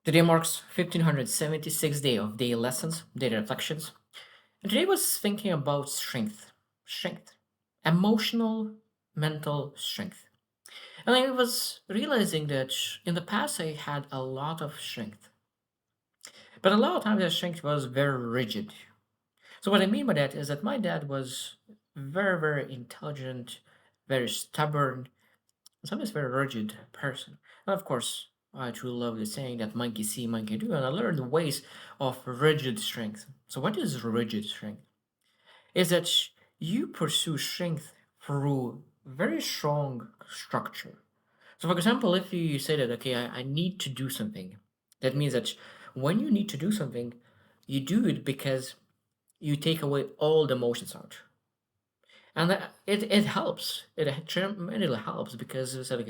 Today marks 1576 day of daily lessons, daily reflections. And today I was thinking about strength, emotional, mental strength. And I was realizing that in the past I had a lot of strength, but a lot of times that strength was very rigid. So what I mean by that is that my dad was very intelligent, very stubborn, sometimes very rigid person. And of course, I truly love the saying that monkey see, monkey do, and I learned the ways of rigid strength. So, what is rigid strength? Is that you pursue strength through very strong structure. So, for example, if you say that, okay, I need to do something, that means that when you need to do something, you do it because you take away all the emotions out. And it helps. It tremendously helps because it's like,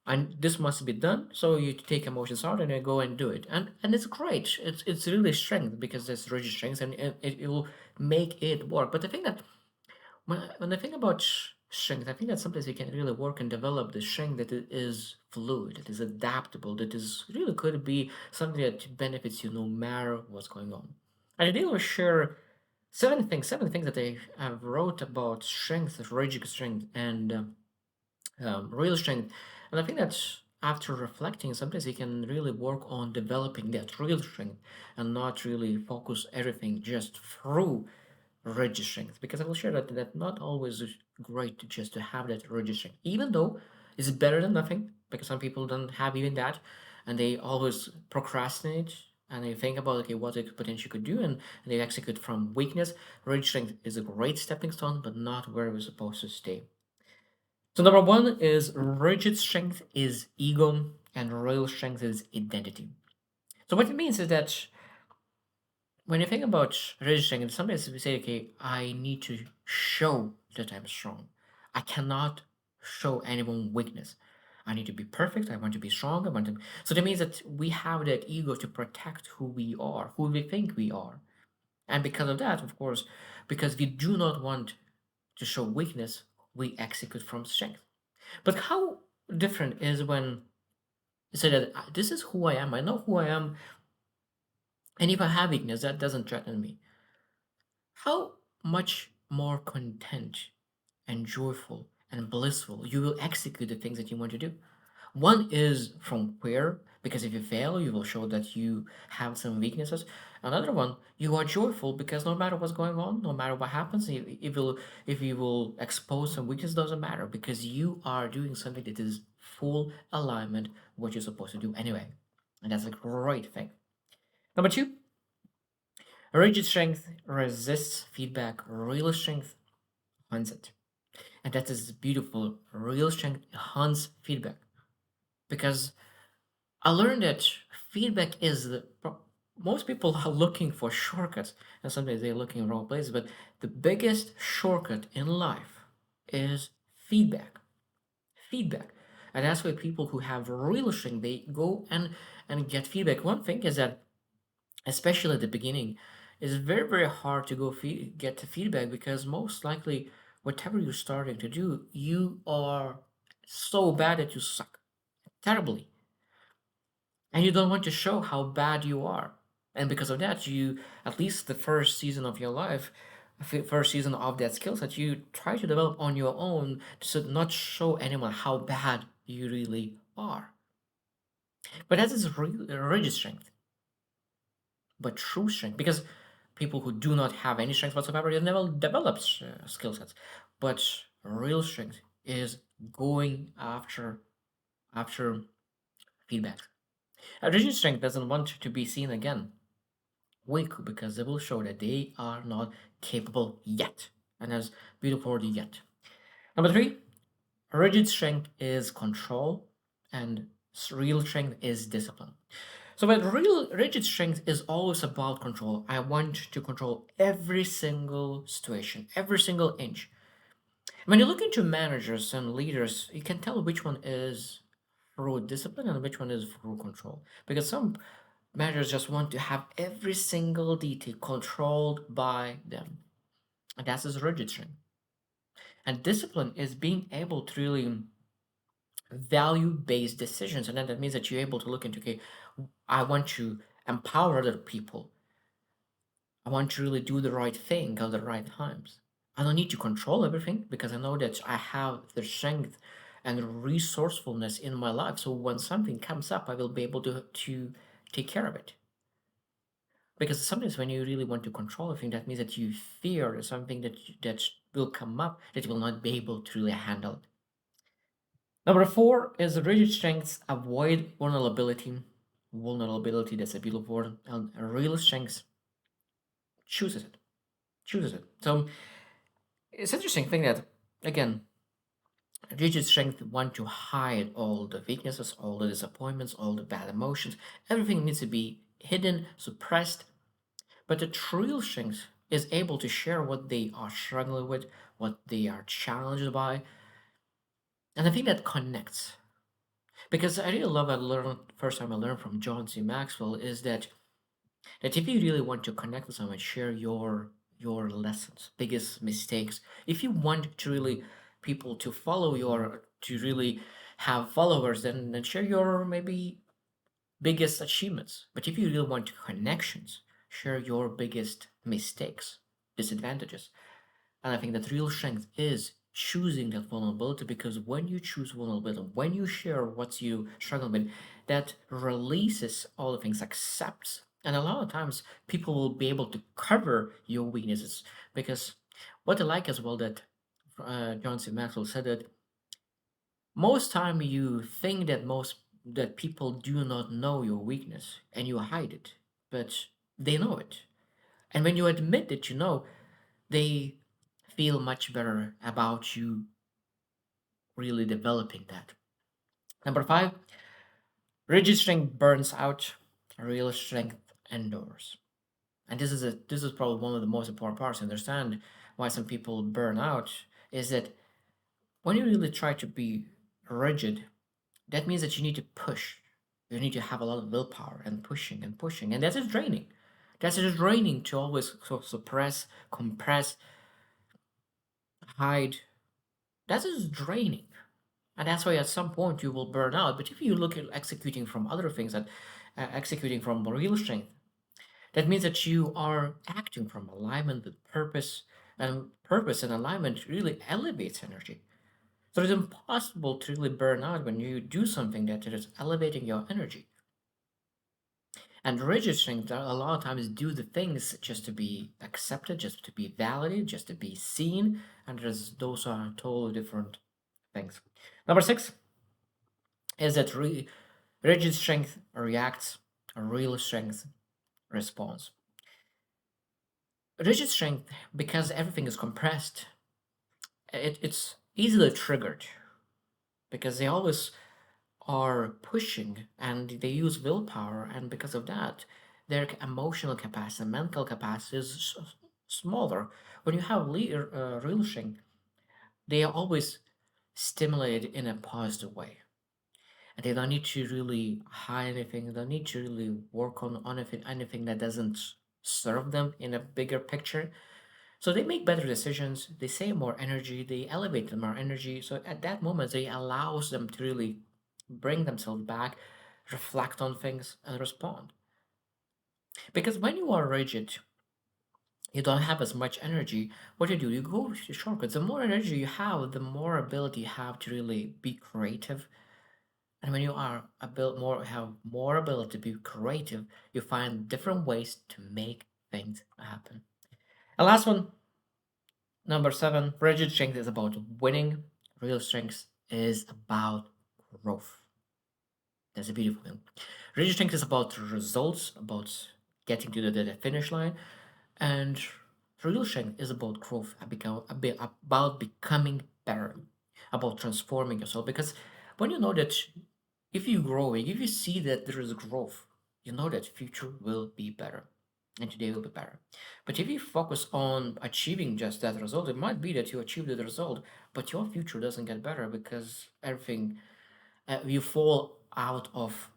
and this must be done, so you take emotions out and you go and do it, and it's great. It's really strength because there's rigid strength, and it will make it work. But I think that when I think about strength, I think that sometimes you can really work and develop the strength that it is fluid, that is adaptable, that is really could be something that benefits you no matter what's going on. And today we'll share seven things that I have wrote about strength, rigid strength, and real strength. And I think that after reflecting, sometimes you can really work on developing that real strength and not really focus everything just through rigid strength. Because I will share that not always is great to just to have that rigid strength, even though it's better than nothing. Because some people don't have even that, and they always procrastinate. And they think about okay what it potentially could do, and they execute from weakness. Rigid strength is a great stepping stone, but not where we're supposed to stay. So number one is rigid strength is ego and real strength is identity. So what it means is that when you think about rigid strength, sometimes we say, okay, I need to show that I'm strong. I cannot show anyone weakness. I need to be perfect. I want to be strong. I want to. So that means that we have that ego to protect who we are, who we think we are, and because of that, of course, because we do not want to show weakness, we execute from strength. But how different is when you say that this is who I am, I know who I am, and if I have weakness, that doesn't threaten me. How much more content and joyful and blissful you will execute the things that you want to do. One is from where, because if you fail, you will show that you have some weaknesses. Another one, you are joyful because no matter what's going on, no matter what happens, if you will expose some weakness, doesn't matter because you are doing something that is full alignment with what you're supposed to do anyway. And that's a great thing. Number two, rigid strength resists feedback. Real strength hunts it. And that is beautiful. Real strength hunts feedback. Because I learned that feedback is most people are looking for shortcuts, and sometimes they're looking in wrong places. But the biggest shortcut in life is feedback. Feedback, and that's why people who have real strength they go and get feedback. One thing is that, especially at the beginning, it's very hard to get the feedback because most likely whatever you're starting to do, you are so bad that you suck terribly and you don't want to show how bad you are. And because of that, you, at least the first season of your life, first season of that skill set, you try to develop on your own to not show anyone how bad you really are. But that is rigid strength, but true strength, because people who do not have any strength whatsoever, they never develop skill sets. But real strength is going after feedback. A rigid strength doesn't want to be seen again weak because they will show that they are not capable yet. And that's beautiful word yet. Number three, rigid strength is control and real strength is discipline. So but real rigid strength is always about control. I want to control every single situation, every single inch. When you look into managers and leaders, you can tell which one is through discipline and which one is through control. Because some managers just want to have every single detail controlled by them. And that's his rigid strength. And discipline is being able to really value-based decisions, and then that means that you're able to look into, okay, I want to empower other people. I want to really do the right thing at the right times. I don't need to control everything because I know that I have the strength and resourcefulness in my life. So when something comes up, I will be able to take care of it. Because sometimes when you really want to control everything, that means that you fear something that will come up that you will not be able to really handle. Number four is rigid strengths avoid vulnerability. Vulnerability, that's a beautiful word. And real strengths chooses it. Chooses it. So it's interesting thing that, again, rigid strength want to hide all the weaknesses, all the disappointments, all the bad emotions. Everything needs to be hidden, suppressed. But the true strength is able to share what they are struggling with, what they are challenged by, and I think that connects. Because I really love I learned first time I learned from John C. Maxwell is that if you really want to connect with someone, share your lessons, biggest mistakes. If you want to really people to follow your to really have followers, then share your maybe biggest achievements. But if you really want connections, share your biggest mistakes, disadvantages. And I think that real strength is choosing that vulnerability because when you choose vulnerability, when you share what you struggle with, that releases all the things, accepts. And a lot of times people will be able to cover your weaknesses because what I like as well that John C. Maxwell said that most time you think that most that people do not know your weakness and you hide it, but they know it. And when you admit that you know, they feel much better about you really developing that. Number five, rigid strength burns out, real strength endures. And this is probably one of the most important parts to understand why some people burn out is that when you really try to be rigid, that means that you need to push. You need to have a lot of willpower and pushing and pushing. And that is draining. That's just draining to always suppress, compress, hide. That is draining. And that's why at some point you will burn out. But if you look at executing from other things, that executing from real strength, that means that you are acting from alignment with purpose and alignment really elevates energy. So it's impossible to really burn out when you do something that is elevating your energy. And rigid strength a lot of times do the things just to be accepted, just to be validated, just to be seen, and those are totally different things. Number six is that rigid strength reacts, real strength responds. Rigid strength, because everything is compressed, it's easily triggered because they always are pushing and they use willpower, and because of that, their emotional capacity, mental capacity is smaller. When you have real strength, they are always stimulated in a positive way. And they don't need to really hide anything. They don't need to really work on anything that doesn't serve them in a bigger picture. So they make better decisions. They save more energy. They elevate them more energy. So at that moment, they allows them to really bring themselves back, reflect on things, and respond. Because when you are rigid, you don't have as much energy. What you do, you go to shortcuts. The more energy you have, the more ability you have to really be creative. And when you are have more ability to be creative, you find different ways to make things happen. And last one, number seven, rigid strength is about winning. Real strength is about growth. That's a beautiful thing. Rigid strength is about results, about getting to the finish line, and real strength is about growth, about becoming better, about transforming yourself. Because when you know that if you growing, if you see that there is growth, you know that future will be better and today will be better. But if you focus on achieving just that result, it might be that you achieve the result, but your future doesn't get better because everything you fall out of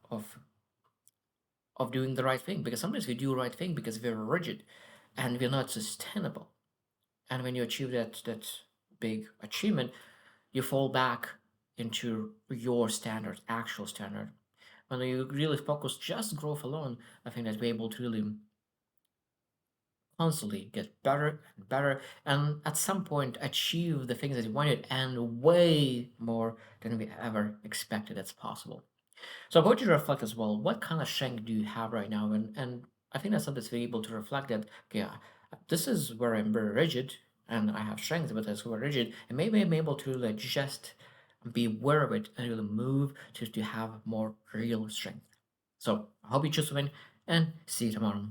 doing the right thing. Because sometimes we do the right thing because we're rigid and we're not sustainable. And when you achieve that big achievement, you fall back into your standard, actual standard. When you really focus just growth alone, I think that we're able to really constantly get better and better, and at some point achieve the things that we wanted and way more than we ever expected that's possible. So I want you to reflect as well. What kind of strength do you have right now? And I think that's something that's very able to reflect that. Okay, this is where I'm very rigid, and I have strength, but that's very rigid, and maybe I'm able to like just be aware of it and really move to have more real strength. So I hope you choose to win, and see you tomorrow.